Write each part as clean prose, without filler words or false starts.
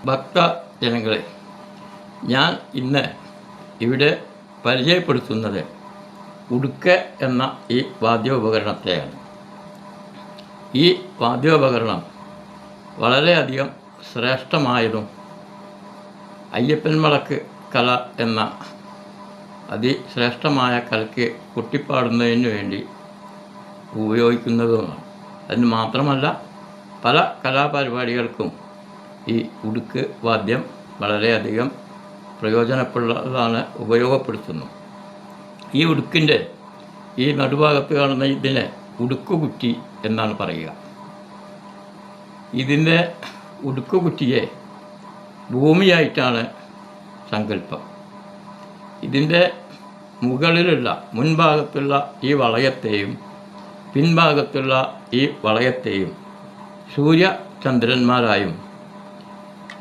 ഭക്തജനങ്ങളെ, ഞാൻ ഇന്ന് ഇവിടെ പരിചയപ്പെടുത്തുന്നത് ഉടുക്ക് എന്ന ഈ വാദ്യോപകരണത്തെയാണ്. ഈ വാദ്യോപകരണം വളരെയധികം ശ്രേഷ്ഠമായതും അയ്യപ്പൻ വിളക്ക് കല എന്ന അതിശ്രേഷ്ഠമായ കലയ്ക്ക് കൊട്ടിപ്പാടുന്നതിന് വേണ്ടി ഉപയോഗിക്കുന്നതുമാണ്. അതിന് മാത്രമല്ല, പല കലാപരിപാടികൾക്കും ഈ ഉടുക്ക് വാദ്യം വളരെയധികം പ്രയോജനപ്പെടുന്നതാണ്, ഉപയോഗപ്പെടുത്തുന്നു. ഈ ഉടുക്കിൻ്റെ ഈ നടുഭാഗത്ത് കാണുന്ന ഇതിനെ ഉടുക്കുകുറ്റി എന്നാണ് പറയുക. ഇതിൻ്റെ ഉടുക്കുകുറ്റിയെ ഭൂമിയായിട്ടാണ് സങ്കല്പം. ഇതിൻ്റെ മുകളിലുള്ള മുൻഭാഗത്തുള്ള ഈ വളയത്തെയും പിൻഭാഗത്തുള്ള ഈ വളയത്തെയും സൂര്യചന്ദ്രന്മാരായും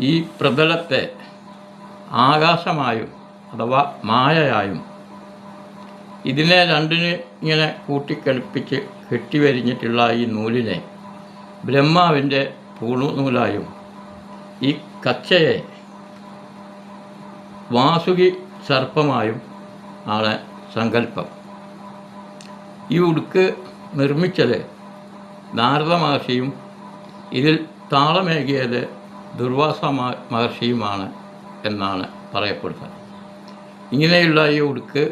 ഈ പ്രതലത്തെ ആകാശമായും അഥവാ മായയായും ഇതിനെ രണ്ടിന് ഇങ്ങനെ കൂട്ടിക്കടുപ്പിച്ച് കെട്ടിവരിഞ്ഞിട്ടുള്ള ഈ നൂലിനെ ബ്രഹ്മാവിൻ്റെ പൂണുനൂലായും ഈ കച്ചയെ വാസുകി സർപ്പമായും ആണ് സങ്കല്പം. ഈ ഉടുക്ക് നിർമ്മിച്ചത് നാരദ മഹർഷിയും ഇതിൽ താളമേകിയത് ദുർവാസ മഹർഷിയുമാണ് എന്നാണ് പറയപ്പെടുന്നത്. ഇങ്ങനെയുള്ള ഈ ഉടുക്ക്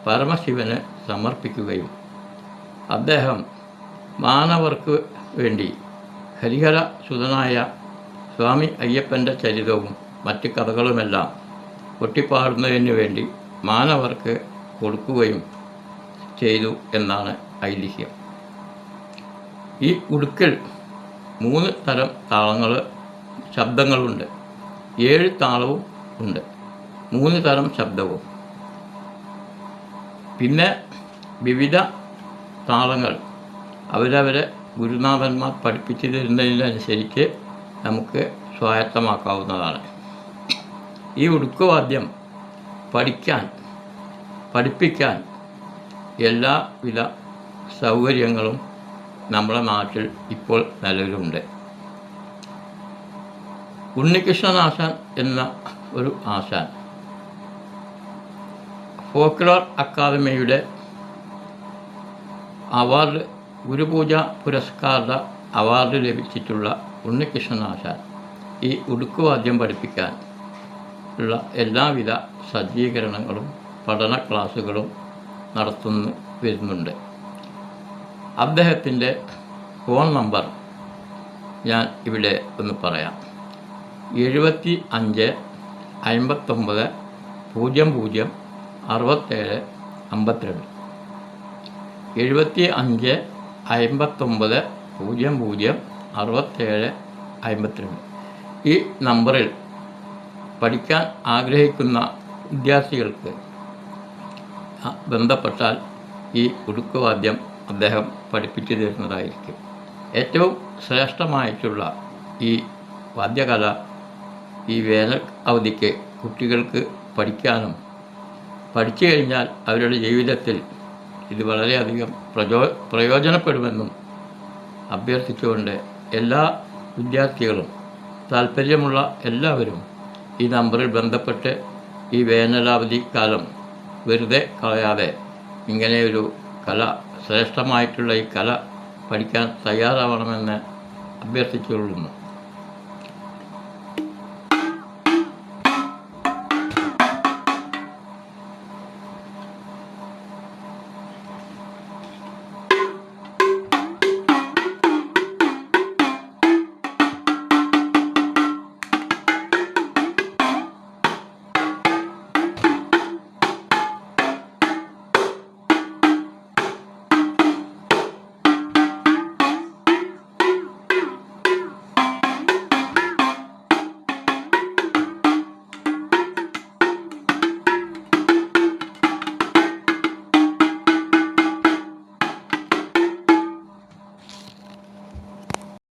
പരമശിവന് സമർപ്പിക്കുകയും അദ്ദേഹം മാനവർക്ക് വേണ്ടി ഹരിഹര സുതനായ സ്വാമി അയ്യപ്പൻ്റെ ചരിതവും മറ്റ് കഥകളുമെല്ലാം കൊട്ടിപ്പാടുന്നതിന് വേണ്ടി മാനവർക്ക് കൊടുക്കുകയും ചെയ്തു എന്നാണ് ഐതിഹ്യം. ഈ ഉടുക്കിൽ 3 തരം ശബ്ദങ്ങളുണ്ട്. 7 താളവും ഉണ്ട്, 3 തരം ശബ്ദവും. പിന്നെ വിവിധ താളങ്ങൾ അവരവരെ ഗുരുനാഥന്മാർ പഠിപ്പിച്ചു തരുന്നതിനനുസരിച്ച് നമുക്ക് സ്വായത്തമാക്കാവുന്നതാണ്. ഈ ഉടുക്കുവാദ്യം പഠിപ്പിക്കാൻ എല്ലാവിധ സൗകര്യങ്ങളും നമ്മുടെ നാട്ടിൽ ഇപ്പോൾ നിലവിലുണ്ട്. ഉണ്ണികൃഷ്ണനാശാൻ എന്ന ഒരു ആശാൻ ഫോക്ലോർ അക്കാദമിയുടെ അവാർഡ്, ഗുരുപൂജ പുരസ്കാര അവാർഡ് ലഭിച്ചിട്ടുള്ള ഉണ്ണികൃഷ്ണനാശാൻ ഈ ഉടുക്കുവാദ്യം പഠിപ്പിക്കാൻ ഉള്ള എല്ലാവിധ സജ്ജീകരണങ്ങളും പഠന ക്ലാസ്സുകളും വരുന്നുണ്ട്. അദ്ദേഹത്തിൻ്റെ ഫോൺ നമ്പർ ഞാൻ ഇവിടെ ഒന്ന് പറയാം. 75 59 00 67 52. 75 59 00 67 52. ഈ നമ്പറിൽ പഠിക്കാൻ ആഗ്രഹിക്കുന്ന വിദ്യാർത്ഥികൾക്ക് ബന്ധപ്പെട്ടാൽ ഈ ഉടുക്കുവാദ്യം അദ്ദേഹം പഠിപ്പിച്ചു തരുന്നതായിരിക്കും. ഏറ്റവും ശ്രേഷ്ഠമായിട്ടുള്ള ഈ വാദ്യകല ഈ വേനൽ അവധിക്ക് കുട്ടികൾക്ക് പഠിക്കാനും പഠിച്ചു കഴിഞ്ഞാൽ അവരുടെ ജീവിതത്തിൽ ഇത് വളരെയധികം പ്രയോജനപ്പെടുമെന്നും അഭ്യർത്ഥിച്ചുകൊണ്ട് എല്ലാ വിദ്യാർത്ഥികളും താല്പര്യമുള്ള എല്ലാവരും ഈ നമ്പറിൽ ബന്ധപ്പെട്ട് ഈ വേനലവധി കാലം വെറുതെ കളയാതെ ഇങ്ങനെയൊരു ശ്രേഷ്ഠമായിട്ടുള്ള ഈ കല പഠിക്കാൻ തയ്യാറാവണമെന്ന് അഭ്യർത്ഥിച്ചുകൊള്ളുന്നു.